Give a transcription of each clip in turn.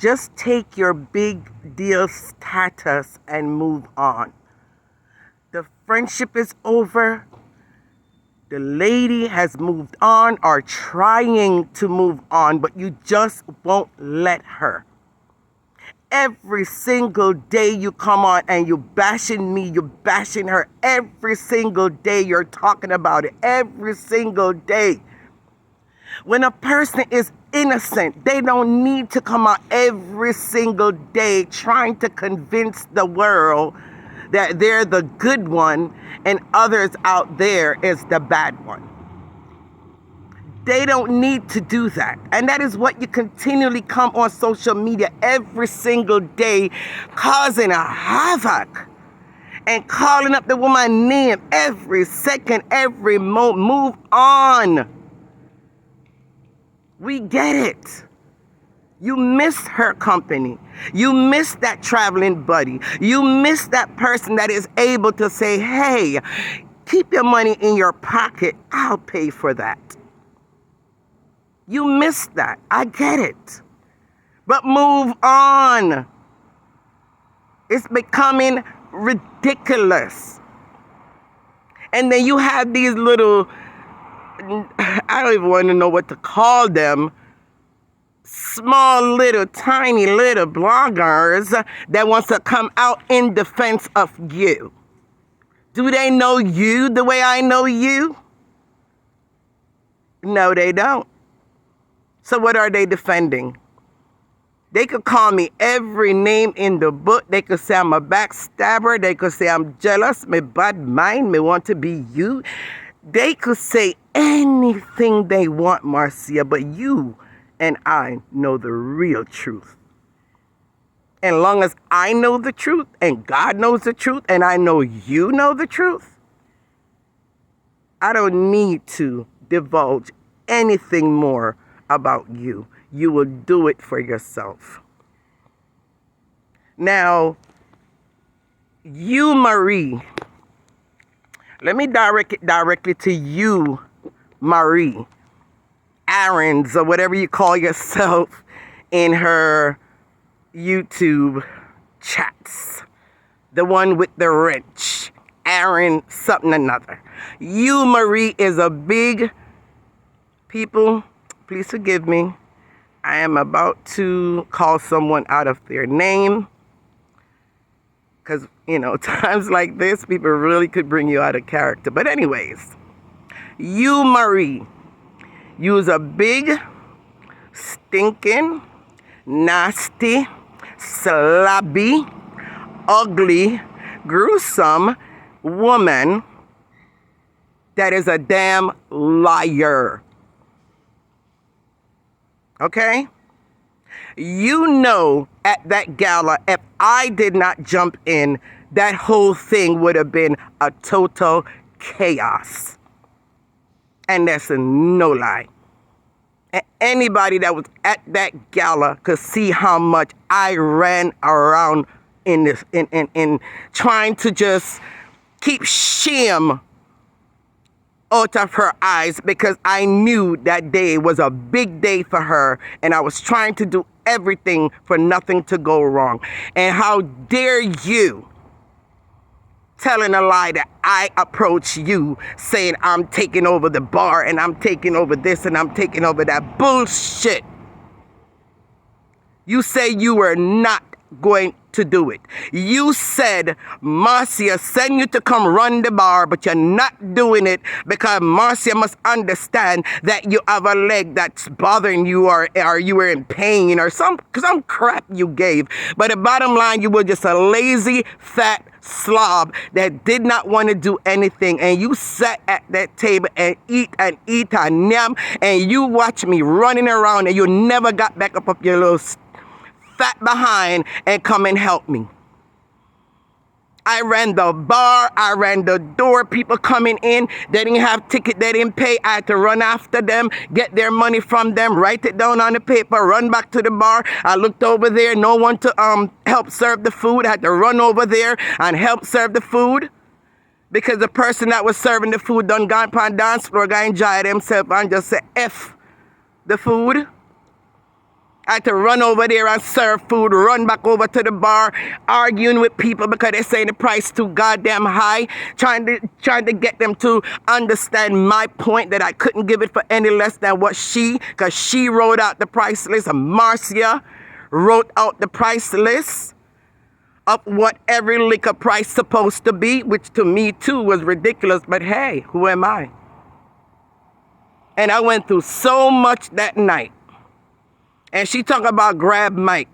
Just take your big deal status and move on. The friendship is over. The lady has moved on or trying to move on, but you just won't let her. Every single day you come on and you're bashing me, you're bashing her. Every single day you're talking about it. Every single day. When a person is innocent, they don't need to come out every single day trying to convince the world that they're the good one and others out there is the bad one. They don't need to do that. And that is what you continually come on social media every single day, causing a havoc and calling up the woman's name every second, every moment. Move on. We get it. You miss her company. You miss that traveling buddy. You miss that person that is able to say, hey, keep your money in your pocket. I'll pay for that. You miss that. I get it. But move on. It's becoming ridiculous. And then you have these little, I don't even want to know what to call them, small little tiny little bloggers that wants to come out in defense of you. Do they know you the way I know you? No, they don't. So what are they defending? They could call me every name in the book. They could say I'm a backstabber. They could say I'm jealous, me bad mind, me want to be you. They could say anything they want, Marcia, but you and I know the real truth. And long as I know the truth and God knows the truth and I know you know the truth, I don't need to divulge anything more about you. You will do it for yourself. Now, you, Marie, let me direct it directly to you, Marie Aarons, or whatever you call yourself in her YouTube chats. The one with the wrench. Aaron something another. You, Marie, is a big... People, please forgive me. I am about to call someone out of their name. Because, times like this, people really could bring you out of character. But anyways, you, Marie, you's a big, stinking, nasty, slobby, ugly, gruesome woman that is a damn liar. Okay? You know at that gala, if I did not jump in, that whole thing would have been a total chaos. And that's no lie. And anybody that was at that gala could see how much I ran around in trying to just keep shame out of her eyes, because I knew that day was a big day for her and I was trying to do everything for nothing to go wrong. And how dare you telling a lie that I approach you saying I'm taking over the bar and I'm taking over this and I'm taking over that. Bullshit. You say you were not going to do it. You said Marcia sent you to come run the bar, but you're not doing it because Marcia must understand that you have a leg that's bothering you, or you were in pain, or some crap you gave. But the bottom line, you were just a lazy, fat slob that did not want to do anything, and you sat at that table and eat and yam, and you watched me running around, and you never got back up your little fat behind and come and help me. I ran the bar, I ran the door, people coming in, they didn't have ticket, they didn't pay. I had to run after them, get their money from them, write it down on the paper, run back to the bar. I looked over there, no one to help serve the food. I had to run over there and help serve the food, because the person that was serving the food done gone upon dance floor, guy enjoyed himself and just said F the food. I had to run over there and serve food, run back over to the bar, arguing with people because they're saying the price too goddamn high, trying to get them to understand my point that I couldn't give it for any less than what because she wrote out the price list. Marcia wrote out the price list of what every liquor price supposed to be, which to me too was ridiculous, but hey, who am I? And I went through so much that night. And she talked about grab mic.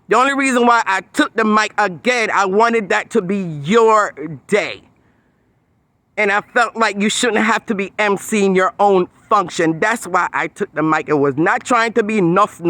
The only reason why I took the mic again, I wanted that to be your day. And I felt like you shouldn't have to be emceeing your own function. That's why I took the mic. It was not trying to be nuff.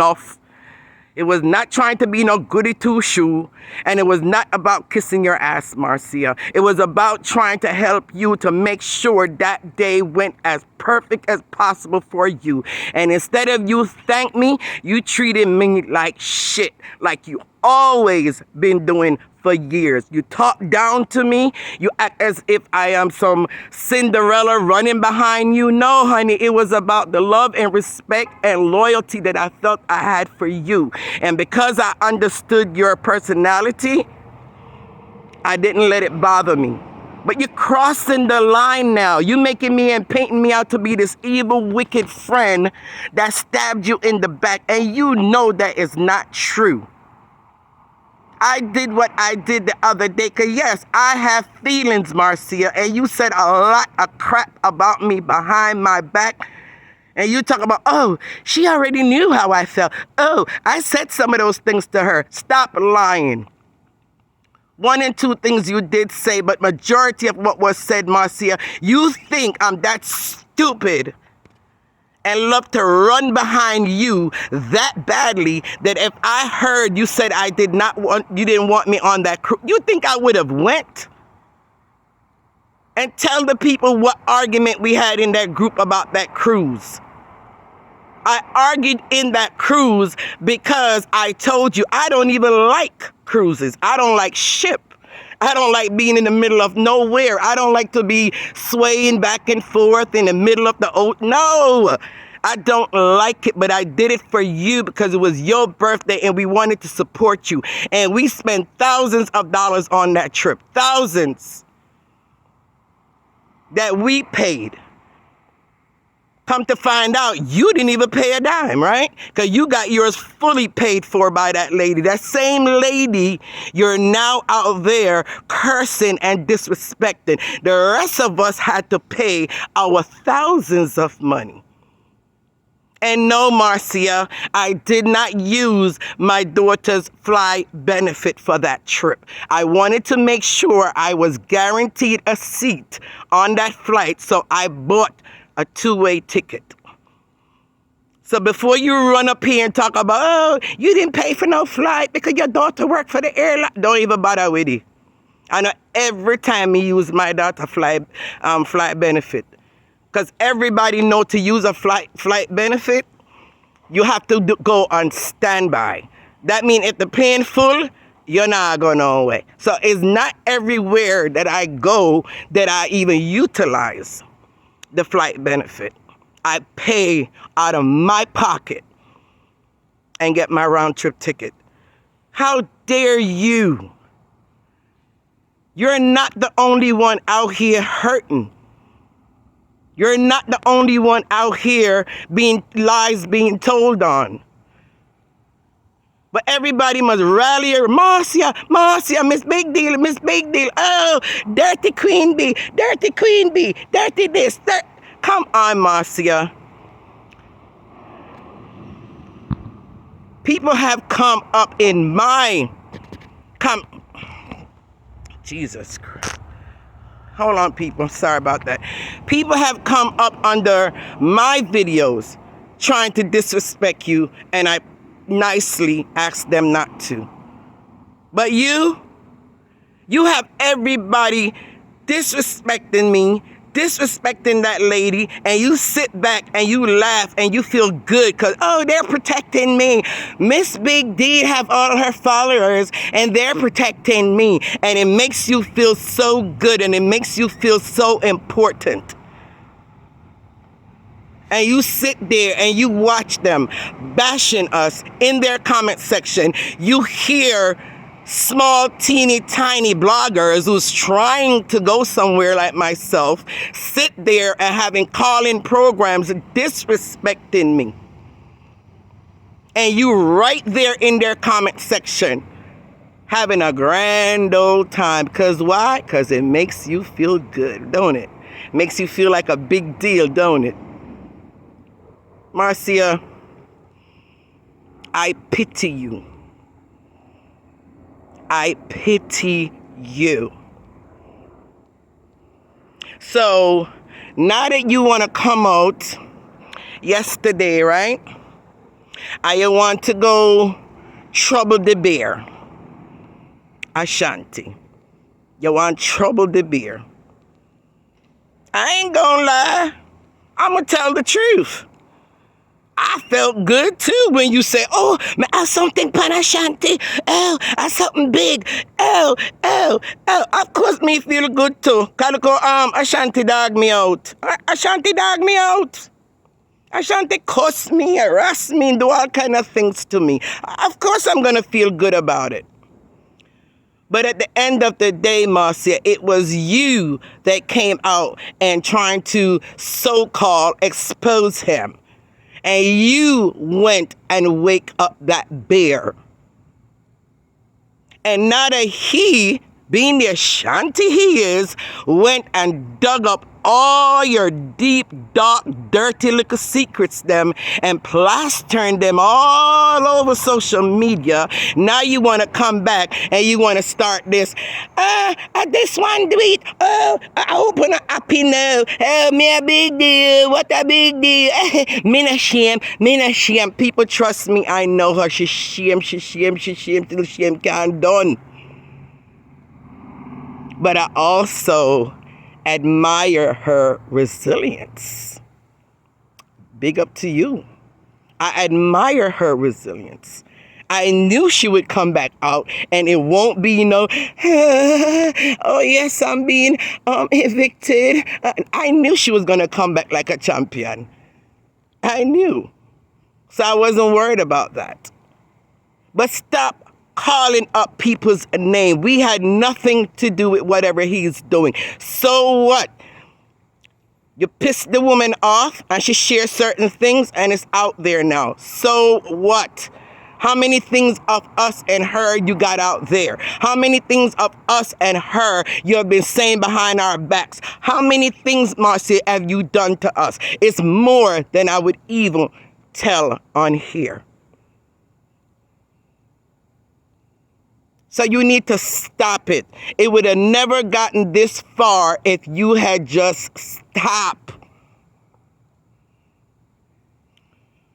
It was not trying to be no goody two-shoe. And it was not about kissing your ass, Marcia. It was about trying to help you to make sure that day went as perfect as possible for you. And instead of you thank me, you treated me like shit, like you always been doing for years. You talk down to me. You act as if I am some Cinderella running behind you. No, honey, it was about the love and respect and loyalty that I felt I had for you. And because I understood your personality, I didn't let it bother me. But you're crossing the line now. You're making me and painting me out to be this evil, wicked friend that stabbed you in the back. And you know that is not true. I did what I did the other day, because yes, I have feelings, Marcia, and you said a lot of crap about me behind my back, and you talk about, oh, she already knew how I felt. Oh, I said some of those things to her. Stop lying. 1 and 2 things you did say, but majority of what was said, Marcia, you think I'm that stupid and love to run behind you that badly that if I heard you said you didn't want me on that cruise, you think I would have went? And tell the people what argument we had in that group about that cruise. I argued in that cruise because I told you I don't even like cruises. I don't like ship. I don't like being in the middle of nowhere. I don't like to be swaying back and forth in the middle of the ocean. No, I don't like it, but I did it for you because it was your birthday and we wanted to support you. And we spent thousands of dollars on that trip. Thousands that we paid. Come to find out, you didn't even pay a dime, right? Because you got yours fully paid for by that lady. That same lady, you're now out there cursing and disrespecting. The rest of us had to pay our thousands of money. And no, Marcia, I did not use my daughter's fly benefit for that trip. I wanted to make sure I was guaranteed a seat on that flight, so I bought a 2-way ticket. So before you run up here and talk about, oh, you didn't pay for no flight because your daughter worked for the airline, don't even bother with it. I know every time you use my daughter flight benefit, because everybody know to use a flight benefit, you have to go on standby. That means if the plane full, you're not going nowhere. So it's not everywhere that I go that I even utilize the flight benefit. I pay out of my pocket and get my round trip ticket. How dare you? You're not the only one out here hurting. You're not the only one out here lies being told on. But everybody must rally her. Marcia, Miss Big Deal. Oh, dirty Queen Bee, dirty this. Come on, Marcia. People have come up in Jesus Christ. Hold on, people. I'm sorry about that. People have come up under my videos trying to disrespect you, and I nicely ask them not to. But you have everybody disrespecting me, disrespecting that lady, and you sit back and you laugh and you feel good because, oh, they're protecting me. Miss Big D have all her followers and they're protecting me. And it makes you feel so good and it makes you feel so important. and you sit there and you watch them bashing us in their comment section, you hear small, teeny, tiny bloggers who's trying to go somewhere like myself sit there and having call-in programs disrespecting me. And you right there in their comment section having a grand old time. Because why? Because it makes you feel good, don't it? Makes you feel like a big deal, don't it? Marcia, I pity you. I pity you. So now that you want to come out yesterday, right? I want to go trouble the bear. Ashanti. You want trouble the bear. I ain't gonna lie. I'm gonna tell the truth. I felt good too when you say, oh, I have something pan Ashanti. Oh, I have something big. Oh. Of course me feel good too. Calico Ashanti dog me out. Ashanti dog me out. Ashanti cuss me, harass me, and do all kind of things to me. Of course I'm gonna feel good about it. But at the end of the day, Marcia, it was you that came out and trying to so-called expose him. And you went and wake up that bear. And now that he, being the Ashanti he is, went and dug up all your deep, dark, dirty little secrets them and plastering them all over social media. Now you want to come back and you want to start this. This one do it. Oh, I open a happy now. Oh, me a big deal. What a big deal. Me not shame. People trust me. I know her. She shame till shame can't done. But I also admire her resilience. Big up to you. I admire her resilience. I knew she would come back out and it won't be, oh yes, I'm being evicted. I knew she was going to come back like a champion. I knew. So I wasn't worried about that. But stop calling up people's name. We had nothing to do with whatever he's doing. So what? You pissed the woman off and she shares certain things and it's out there now. So what? How many things of us and her you got out there? How many things of us and her you have been saying behind our backs? How many things, Marcia, have you done to us? It's more than I would even tell on here. So you need to stop it. It would have never gotten this far if you had just stopped.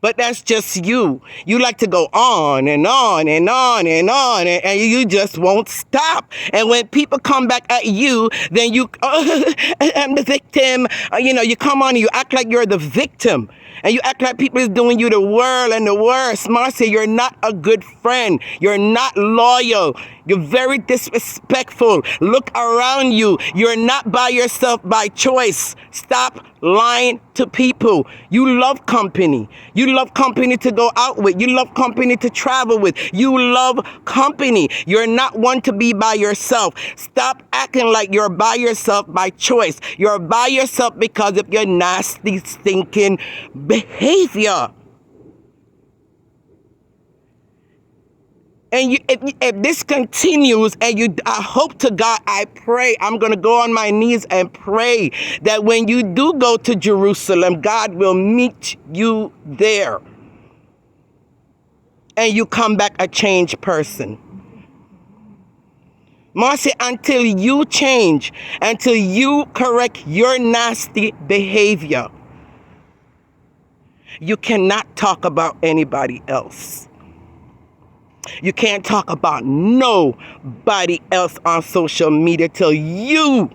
But that's just you. You like to go on and on and on and on, and you just won't stop. And when people come back at you, then you, I'm the victim. You come on and you act like you're the victim. And you act like people is doing you the world and the worst. Marcia, you're not a good friend. You're not loyal. You're very disrespectful. Look around you. You're not by yourself by choice. Stop lying to people. You love company. You love company to go out with. You love company to travel with. You love company. You're not one to be by yourself. Stop acting like you're by yourself by choice. You're by yourself because of your nasty, stinking behavior. And if this continues, and I hope to God, I pray, I'm going to go on my knees and pray that when you do go to Jerusalem, God will meet you there. And you come back a changed person. Marcia, until you change, until you correct your nasty behavior, you cannot talk about anybody else. You can't talk about nobody else on social media till you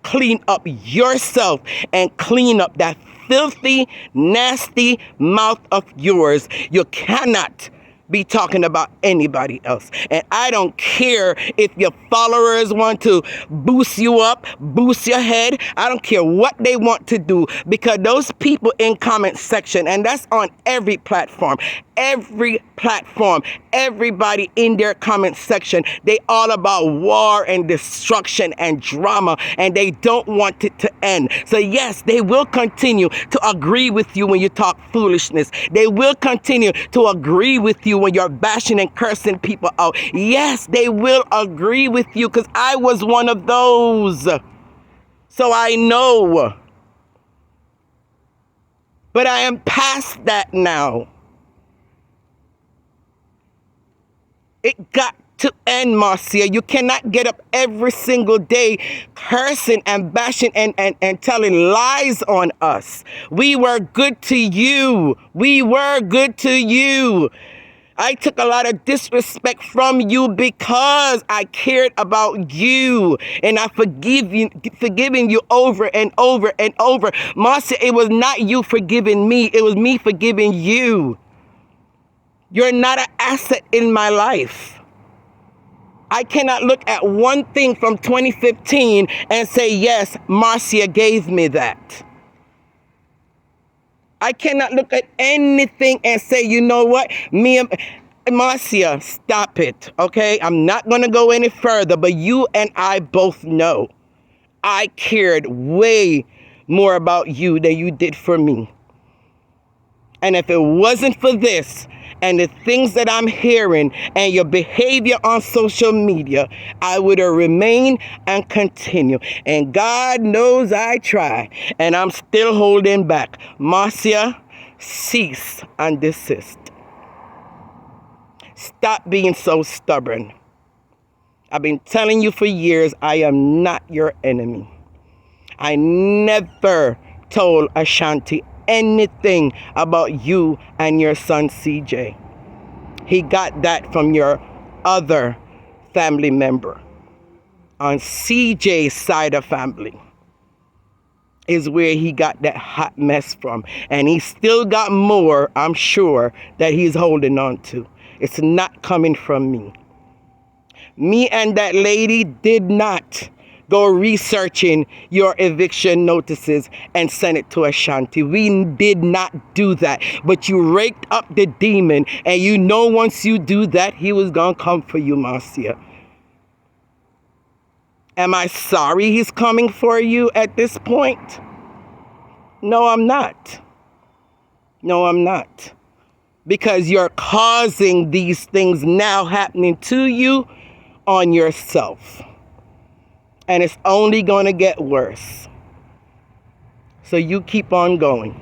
clean up yourself and clean up that filthy, nasty mouth of yours. You cannot be talking about anybody else. And I don't care if your followers want to boost you up, boost your head. I don't care what they want to do, because those people in comment section, and that's on every platform, everybody in their comment section, they all about war and destruction and drama, and they don't want it to end. So yes, they will continue to agree with you when you talk foolishness. They will continue to agree with you when you're bashing and cursing people out. Yes, they will agree with you, because I was one of those. So I know. But I am past that now. It got to end, Marcia. You cannot get up every single day cursing and bashing and telling lies on us. We were good to you. We were good to you. I took a lot of disrespect from you because I cared about you, and I forgiving you over and over and over. Marcia, it was not you forgiving me. It was me forgiving you. You're not an asset in my life. I cannot look at one thing from 2015 and say, yes, Marcia gave me that. I cannot look at anything and say, you know what, Marcia, stop it, okay? I'm not going to go any further, but you and I both know I cared way more about you than you did for me. And if it wasn't for this and the things that I'm hearing and your behavior on social media, I would have remained and continued. And God knows I try, and I'm still holding back. Marcia, cease and desist. Stop being so stubborn. I've been telling you for years, I am not your enemy. I never told Ashanti anything about you and your son CJ. He got that from your other family member. On CJ's side of family is where he got that hot mess from. And he still got more, I'm sure, that he's holding on to. It's not coming from me. Me and that lady did not go researching your eviction notices and send it to Ashanti. We did not do that. But you raked up the demon, and you know once you do that, he was going to come for you, Marcia. Am I sorry he's coming for you at this point? No, I'm not. No, I'm not. Because you're causing these things now happening to you on yourself. And it's only going to get worse. So you keep on going.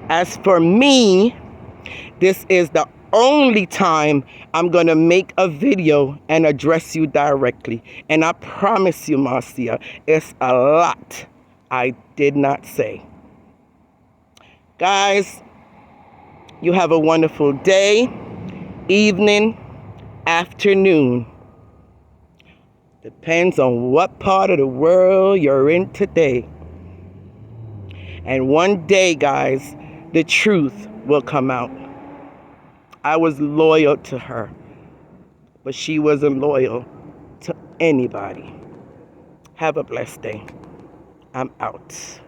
As for me, this is the only time I'm going to make a video and address you directly. And I promise you, Marcia, it's a lot I did not say. Guys, you have a wonderful day, evening, afternoon. Depends on what part of the world you're in today. And one day, guys, the truth will come out. I was loyal to her, but she wasn't loyal to anybody. Have a blessed day. I'm out.